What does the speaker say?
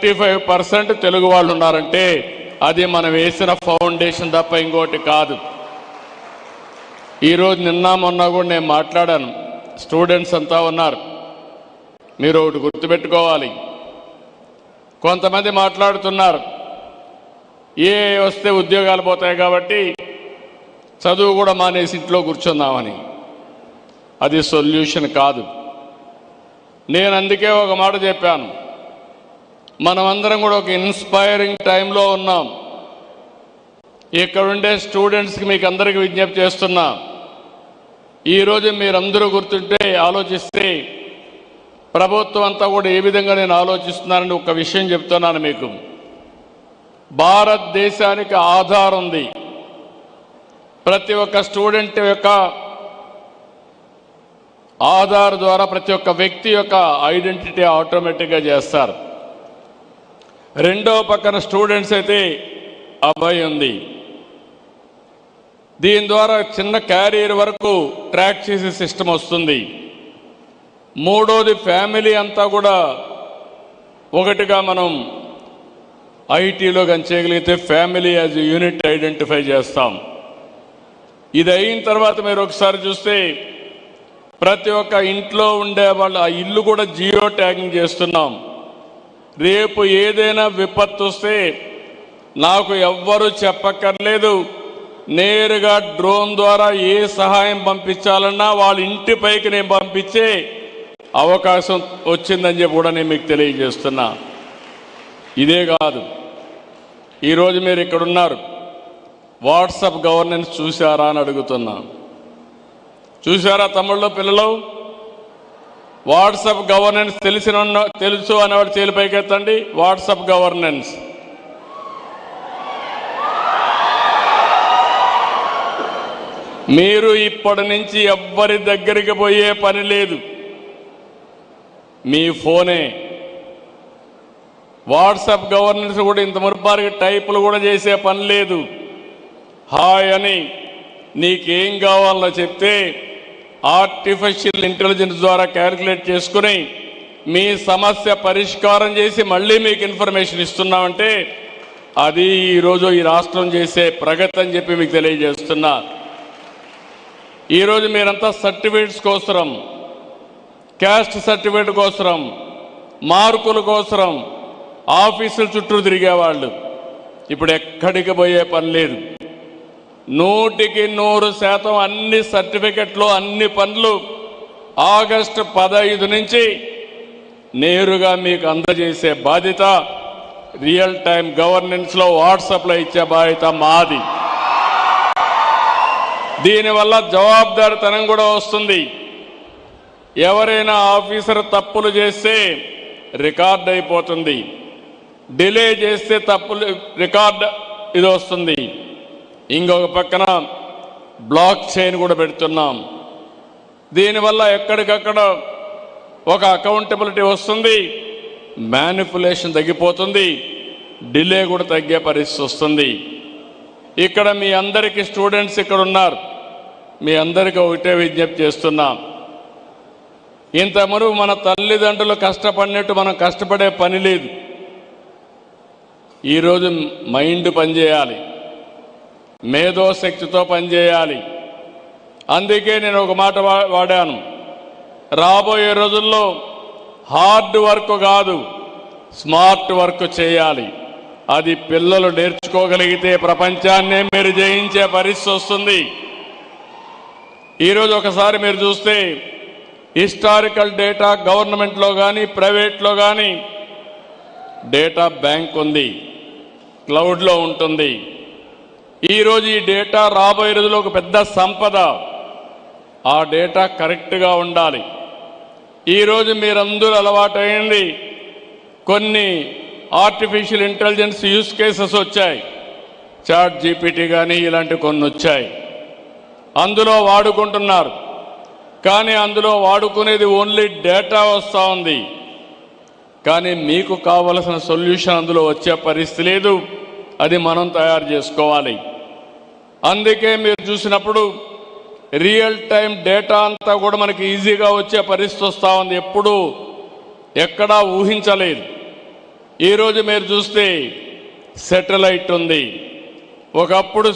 35% తెలుగు వాళ్ళు ఉన్నారంటే అది మనం వేసిన ఫౌండేషన్ తప్ప ఇంకోటి కాదు. ఈరోజు నిన్న మొన్న కూడా నేను మాట్లాడాను, స్టూడెంట్స్ అంతా ఉన్నారు. మీరు ఒకటి గుర్తుపెట్టుకోవాలి, కొంతమంది మాట్లాడుతున్నారు ఏ వస్తే ఉద్యోగాలు పోతాయి కాబట్టి చదువు కూడా మానేసి ఇంట్లో కూర్చుందామని. అది సొల్యూషన్ కాదు. నేను అందుకే ఒక మాట చెప్పాను, మనమందరం కూడా ఒక ఇన్స్పైరింగ్ టైంలో ఉన్నాం. ఇక్కడ ఉండే స్టూడెంట్స్కి మీకు అందరికీ విజ్ఞప్తి చేస్తున్నా, ఈరోజు మీరందరూ గుర్తుంటే ఆలోచిస్తే ప్రభుత్వం అంతా కూడా ఏ విధంగా నేను ఆలోచిస్తున్నానని ఒక విషయం చెప్తున్నాను మీకు. భారతదేశానికి ఆధార్ ఉంది. ప్రతి ఒక్క స్టూడెంట్ యొక్క ఆధార్ ద్వారా ప్రతి ఒక్క వ్యక్తి యొక్క ఐడెంటిటీ ఆటోమేటిక్గా చేస్తారు. రెండో పక్కన స్టూడెంట్స్ అయితే అభయ్ ఉంది. దీని ద్వారా చిన్న క్యారియర్ వరకు ట్రాక్ చేసే సిస్టమ్ వస్తుంది. మూడోది ఫ్యామిలీ అంతా కూడా ఒకటిగా మనం ఐటీలో కానీ చేయగలిగితే ఫ్యామిలీ యాజ్ యూనిట్ ఐడెంటిఫై చేస్తాం. ఇది అయిన తర్వాత మీరు ఒకసారి చూస్తే ప్రతి ఒక్క ఇంట్లో ఉండే వాళ్ళు ఆ ఇల్లు కూడా జియో ట్యాగింగ్ చేస్తున్నాం. రేపు ఏదైనా విపత్తు వస్తే నాకు ఎవ్వరూ చెప్పక్కర్లేదు, నేరుగా డ్రోన్ ద్వారా ఏ సహాయం పంపించాలన్నా వాళ్ళ ఇంటిపైకి నేను పంపించే అవకాశం వచ్చిందని చెప్పి కూడా నేను మీకు తెలియజేస్తున్నా. ఇదే కాదు, ఈరోజు మీరు ఇక్కడ ఉన్నారు, వాట్సాప్ గవర్నెన్స్ చూశారా అని అడుగుతున్నా. చూశారా తమ్ముళ్ళు పిల్లలు? వాట్సాప్ గవర్నెన్స్ తెలుసు అనేవాడు చేలు పైకెత్తండి. వాట్సాప్ గవర్నెన్స్ మీరు ఇప్పటి నుంచి ఎవ్వరి దగ్గరికి పోయే పని లేదు, మీ ఫోనే. వాట్సాప్ గవర్నెన్స్ కూడా ఇంత మురుపారికి టైపులు కూడా చేసే పని లేదు. హాయ్ అని నీకేం కావాలో చెప్తే ఆర్టిఫిషియల్ ఇంటెలిజెన్స్ ద్వారా క్యాలిక్యులేట్ చేసుకుని మీ సమస్య పరిష్కారం చేసి మళ్ళీ మీకు ఇన్ఫర్మేషన్ ఇస్తున్నామంటే అది ఈరోజు ఈ రాష్ట్రం చేసే ప్రగతి అని చెప్పి మీకు తెలియజేస్తున్నా. ఈరోజు మీరంతా సర్టిఫికేట్స్ కోసరం, క్యాస్ట్ సర్టిఫికేట్ కోసరం, మార్కుల కోసరం ఆఫీసుల చుట్టూ తిరిగేవాళ్ళు ఇప్పుడు ఎక్కడికి పోయే పని లేదు. 100% అన్ని సర్టిఫికెట్లు అన్ని పనులు ఆగస్టు 15 నుంచి నేరుగా మీకు అందజేసే బాధ్యత రియల్ టైం గవర్నెన్స్లో వాట్సాప్లో ఇచ్చే బాధ్యత మాది. దీనివల్ల జవాబుదారితనం కూడా వస్తుంది. ఎవరైనా ఆఫీసర్ తప్పులు చేస్తే రికార్డ్ అయిపోతుంది, డిలే చేస్తే తప్పులు రికార్డ్ ఇది వస్తుంది. ఇంకొక పక్కన బ్లాక్ చైన్ కూడా పెడుతున్నాం. దీనివల్ల ఎక్కడికక్కడ ఒక అకౌంటబిలిటీ వస్తుంది, మ్యానిపులేషన్ తగ్గిపోతుంది, డిలే కూడా తగ్గే పరిస్థితి వస్తుంది. ఇక్కడ మీ అందరికీ స్టూడెంట్స్ ఇక్కడ ఉన్నారు, మీ అందరికీ ఒకటే విజ్ఞప్తి చేస్తున్నాం. ఇంతవరకు మన తల్లిదండ్రులు కష్టపడినట్టు మనం కష్టపడే పని లేదు. ఈరోజు మైండ్ పనిచేయాలి, మేధోశక్తితో పనిచేయాలి. అందుకే నేను ఒక మాట వాడాను, రాబోయే రోజుల్లో హార్డ్ వర్క్ కాదు స్మార్ట్ వర్క్ చేయాలి. అది పిల్లలు నేర్చుకోగలిగితే ప్రపంచాన్నే మీరు జయించే పరిస్థితి వస్తుంది. ఈరోజు ఒకసారి మీరు చూస్తే హిస్టారికల్ డేటా గవర్నమెంట్లో కానీ ప్రైవేట్లో కానీ డేటా బ్యాంక్ ఉంది, క్లౌడ్లో ఉంటుంది. ఈరోజు ఈ డేటా రాబోయే రోజుల్లో ఒక పెద్ద సంపద. ఆ డేటా కరెక్ట్గా ఉండాలి. ఈరోజు మీరందరూ అలవాటైంది కొన్ని ఆర్టిఫిషియల్ ఇంటెలిజెన్స్ యూస్ కేసెస్ వచ్చాయి, చాట్ జీపీటీ కానీ ఇలాంటి కొన్ని వచ్చాయి. అందులో వాడుకుంటున్నారు, కానీ అందులో వాడుకునేది ఓన్లీ డేటా వస్తూ ఉంది, కానీ మీకు కావలసిన సొల్యూషన్ అందులో వచ్చే పరిస్థితి లేదు. అది మనం తయారు చేసుకోవాలి. అందుకే మీరు చూసినప్పుడు రియల్ టైం డేటా అంతా కూడా మనకి ఈజీగా వచ్చే పరిస్థితి వస్తూ ఉంది. ఎప్పుడూ ఎక్కడా ఊహించలేదు. ఈరోజు మీరు చూస్తే సెటిలైట్ ఉంది. ఒకప్పుడు